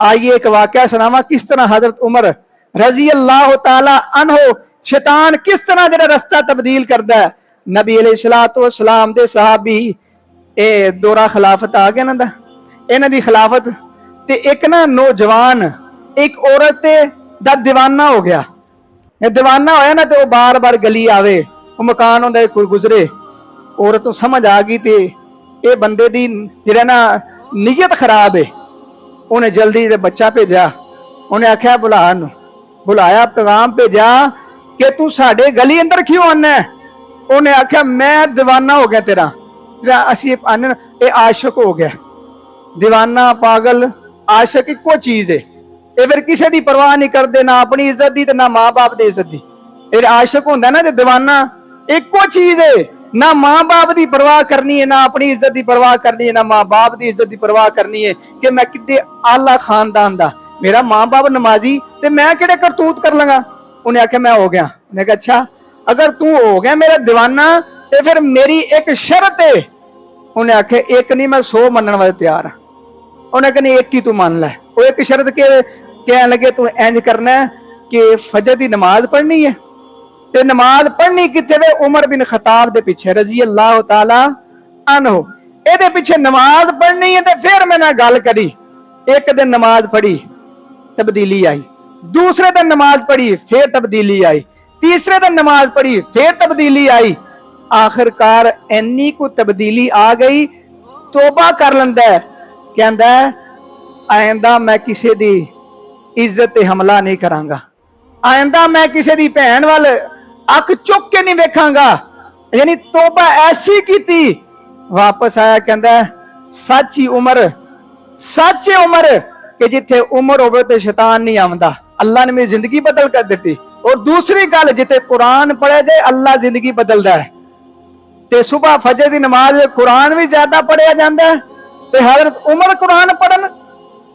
आइए एक वाकया सुनावा किस तरह हजरत उमर रजी अल्लाह तआला अन्हो शैतान किस तरह जरा रस्ता तब्दील करता है। नबी अलैहिस्सलातु वस्सलाम दे सहाबी ए दोरा खिलाफत आ गया ना इन्हां दी खिलाफत ते एक ना नौजवान एक औरत दा दीवाना हो गया। दीवाना होया ना तो बार बार गली आवे वो मकान होंदा कोई गुजरे औरत को समझ आ गई ते ये बंदे दी जेड़ा ना नीयत खराब है। उन्हें जल्दी बच्चा भेजा उन्हें आख्या बुलाया पैगाम भेजा कि तू साडे गली अंदर क्यों आना है। उन्हें आख्या मैं दीवाना हो गया तेरा असी आने ये आशिक हो गया। दीवाना पागल आशिक इको चीज है ये फिर किसी की परवाह नहीं करते ना अपनी इज्जत की ना माँ बाप की इज्जत की। फिर आशिक होंगे ना जो दीवाना इको चीज है ना माँ बाप की परवाह करनी है ना अपनी इज्जत की परवाह करनी है ना माँ बाप की इज्जत की परवाह करनी है कि मैं कितने आला खानदान का मेरा माँ बाप नमाजी ते मैं किहड़े करतूत कर लगा। उन्हें आख्या मैं हो गया। उन्हें कहा अच्छा अगर तू हो गया मेरा दीवाना तो फिर मेरी एक शर्त है। उन्हें आख्या एक नहीं मैं 100 मनने वाले तैयार हाँ। उन्हें कहनी एक ही तू मान लै। वो एक शर्त के कह लगे तू इंज करना है कि फजर की नमाज पढ़नी है ते नमाज पढ़नी कितने उमर बिन खताब दे पीछे रजी अल्लाह तआला अन्हु एदे पीछे नमाज पढ़नी है। तो फिर मैंने गल करी एक दिन नमाज पढ़ी तब्दीली आई दूसरे दिन नमाज पढ़ी फिर तब्दीली आई तीसरे दिन नमाज पढ़ी फिर तब्दीली आई आखिरकार इन्नी को तब्दीली आ गई तोबा कर लेंदा है कहंदा आइंदा मैं किसी दी इज्जत ते हमला नहीं करांगा आइंदा मैं किसी दी भैन वाल अख चुक के नहीं वेखांगा। यानी तोबा ऐसी की थी वापस आया कहंदा सच्ची उमर सच्ची उमर कि जिथे उमर होवे ते शैतान नहीं आंदा। अल्लाह ने मेरी जिंदगी बदल कर दी। और दूसरी गल जिथे कुरान पढ़े जाए अल्लाह जिंदगी बदलदा है ते सुबह फजर की नमाज कुरान भी ज्यादा पढ़िया जाता है ते हजरत उमर कुरान पढ़न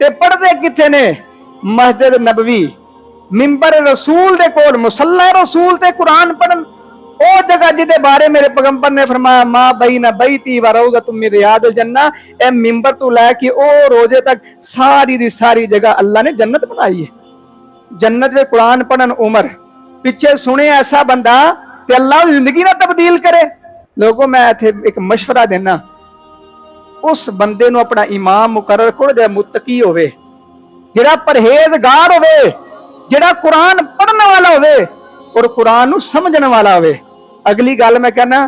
ते पढ़ते किथे ने मस्जिद नबवी मिंबर रसूल दे कोल मुसल्ला रसूल ते कुरान पढ़न ओ जगह जिदे बारे मेरे पैगंबर ने फरमाया मां बैना बैती व रौज़तुम मिन रियादिल जन्नह ए मिंबर तो लेके ओ रोजे तक सारी दी सारी जगह अल्लाह ने जन्नत बनाई है। जन्नत में कुरान पढ़न उमर पिछे सुने ऐसा बंदा ते अल्लाह जिंदगी ना तब्दील करे। लोगों मैं इत्थे एक मशवरा देना उस बंदे नूं अपना इमाम मुकर्रर करो जिहड़ा मुत्तकी होवे जिहड़ा परहेजगार होवे जिहड़ा कुरान पढ़ने वाला होवे और कुरान नूं समझने वाला होवे। अगली गल मैं कहना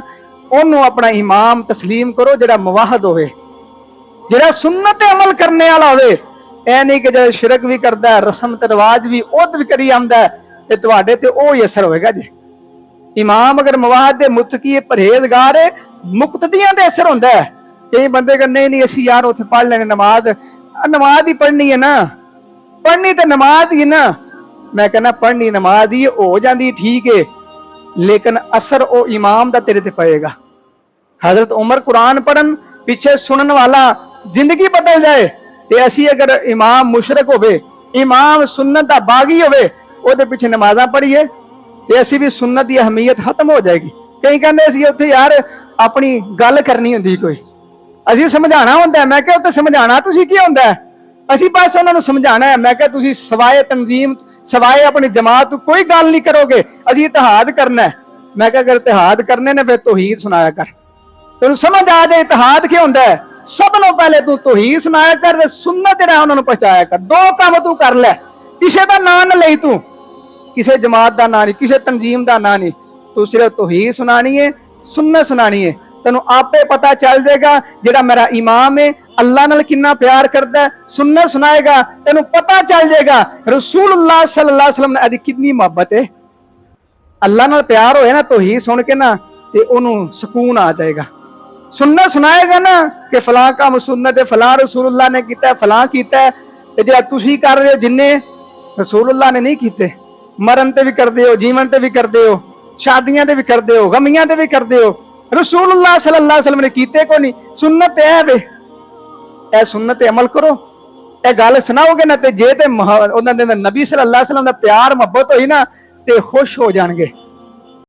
ओनू अपना इमाम तस्लीम करो जिहड़ा मुवाहिद होवे जिहड़ा सुन्नत ते अमल करने वाला होवे। ऐ नहीं कि जो शिरक भी करता है रस्म ते रिवाज भी उद भी करी आंदा है ते तुहाडे ते ओ ही असर होएगा जी। इमाम अगर मुवाहिद ते मुत्तकी परहेजगार है मुक्तदियां दे असर होंदा है। कई बंदे कहते नहीं असी यार उत्थे पढ़ लेने नमाज ही पढ़नी है ना पढ़नी तो नमाज ही ना। मैं कहना पढ़नी नमाज ही हो जाती ठीक है लेकिन असर ओ इमाम दा तेरे ते पएगा। हजरत उमर कुरान पढ़न पिछे सुनने वाला जिंदगी बदल जाए ते असी अगर इमाम मुशरक होवे इमाम सुन्नत दा बागी होवे ओदे पिछे नमाज़ां पढ़िए ते असी भी सुन्नत दी अहमियत खत्म हो जाएगी। कई कहंदे असी उत्थे यार अपनी गल करनी हुंदी कोई असी समझाना हुंदा है। मैं कहा उत्थे समझाना तुसी की हुंदा है असी बस उन्हां नूं समझाना है। मैं कहा तुसी सवाए तंजीम सवाए अपनी जमात कोई गल नहीं करोगे असी इतिहाद करना है। मैं कहा अगर इतिहाद करने ने फिर तौहीद सुनाया कर तेन समझ आ जाए इतिहाद क्या होंदा है। सब नो पहले तू तौहीद सुनाया कर ते सुन्नत जेहड़ा उन्हां नूं पहुंचाया कर। दो काम तू कर लै किसी दा नां ना लई तू किसी जमात दा नां नहीं किसी तंजीम दा नां नहीं तू सिर्फ तौहीद सुनानी है सुन्नत सुनानी है। तेनू आपे पता चल जाएगा जेड़ा मेरा इमाम है अल्लाह नाल कितना प्यार करता है। सुन्नत सुनाएगा तेनू पता चल जाएगा रसूलुल्लाह सल्लल्लाहु अलैहि वसल्लम ने कितनी मोहब्बत है। अल्लाह नाल प्यार होए ना तौहीद सुन के ना ते ओनू सुकून आ जाएगा। सुन्नत सुनाएगा ना कि फलां काम सुन्नत है फलां रसूलुल्लाह ने किया फलां किया ते जेड़ा तुसी कर रहे हो जिन्ने रसूलुल्लाह ने नहीं कीते मरन ते भी करते हो जीवन ते भी करते हो शादियां ते भी करते हो गमियां ते भी करते हो रसूलुल्लाह सल्लल्लाहु अलैहि वसल्लम ने कीते को नहीं। सुन्नत है वे ए सुन्नत अमल करो ए गल सुनाओगे ना ते जे ते नबी सल्लल्लाहु अलैहि वसल्लम दा प्यार मोहब्बत होई ना ते खुश हो जाएंगे।